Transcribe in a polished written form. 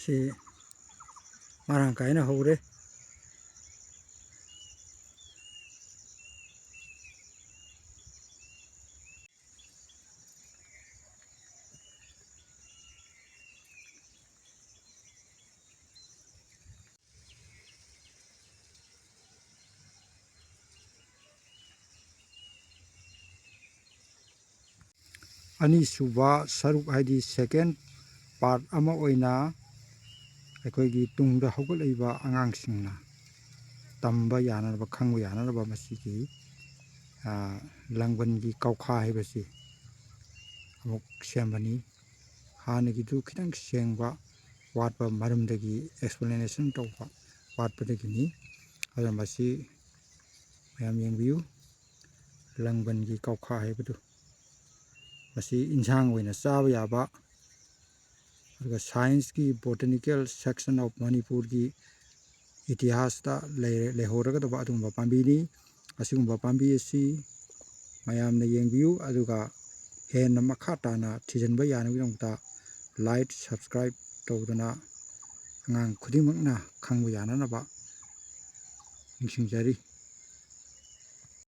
ꯁꯤ ꯃꯔꯥꯡ ꯀꯥꯏꯅ ꯍꯧꯔꯦ꯫ ꯑꯅꯤꯁꯨꯕ ꯁꯔꯨꯛ ꯍꯥꯏꯗꯤ ꯁꯦꯀꯦꯟ ꯄꯥꯔꯠ ꯑꯃ ꯑꯣꯏꯅ ꯑꯩꯈꯣꯏꯒꯤ ꯇꯨꯡꯗ ꯍꯧꯒꯠꯂꯛꯏꯕ ꯑꯉꯥꯡꯁꯤꯡꯅ ꯇꯝꯕ ꯌꯥꯅꯅꯕ ꯈꯪꯕ ꯌꯥꯅꯅꯕ ꯃꯁꯤꯒꯤ ꯂꯥꯡꯕꯟꯒꯤ ꯀꯧꯈꯥ ꯍꯥꯏꯕꯁꯤ ꯑꯃꯨꯛ ꯁꯦꯝꯕꯅꯤ꯫ ꯍꯥꯟꯅꯒꯤꯗꯨ ꯈꯤꯇꯪ ꯁꯦꯡꯕ ꯋꯥꯠꯄ ꯃꯔꯝꯗꯒꯤ ꯑꯦꯛꯁꯄ꯭ꯂꯦꯅꯦꯁꯟ ꯇꯧꯕ ꯋꯥꯠꯄꯗꯒꯤꯅꯤ꯫ ꯑꯗꯨꯅ ꯃꯁꯤ ꯃꯌꯥꯝ ꯌꯦꯡꯕꯤꯌꯨ꯫ ꯂꯥꯡꯕꯟꯒꯤ ꯀꯧꯈꯥ ꯍꯥꯏꯕꯗꯨ ꯃꯁꯤ ꯏꯟꯁꯥꯡ ꯑꯣꯏꯅ ꯆꯥꯕ ꯌꯥꯕ, ꯑꯗꯨꯒ ꯁꯥꯏꯟꯁꯀꯤ ꯕꯣꯇꯥꯅꯤꯀꯦꯜ ꯁꯦꯛꯁꯟ ꯑꯣꯐ ꯃꯅꯤꯄꯨꯔꯒꯤ ꯏꯇꯤꯍꯥꯁꯇ ꯂꯩꯍꯧꯔꯒꯗꯕ ꯑꯗꯨꯒꯨꯝꯕ ꯄꯥꯝꯕꯤꯅꯤ꯫ ꯑꯁꯤꯒꯨꯝꯕ ꯄꯥꯝꯕꯤ ꯑꯁꯤ ꯃꯌꯥꯝꯅ ꯌꯦꯡꯕꯤꯌꯨ, ꯑꯗꯨꯒ ꯍꯦꯟꯅ ꯃꯈꯥ ꯇꯥꯅ ꯊꯤꯖꯤꯟꯕ ꯌꯥꯅꯕꯒꯤꯗꯃꯛꯇ ꯂꯥꯏꯛ ꯁꯕꯁꯀ꯭ꯔꯥꯏꯕ ꯇꯧꯗꯨꯅ ꯑꯉꯥꯡ ꯈꯨꯗꯤꯡꯃꯛꯅ ꯈꯪꯕ ꯌꯥꯅꯅꯕ ꯅꯤꯡꯁꯤꯡꯖꯔꯤ꯫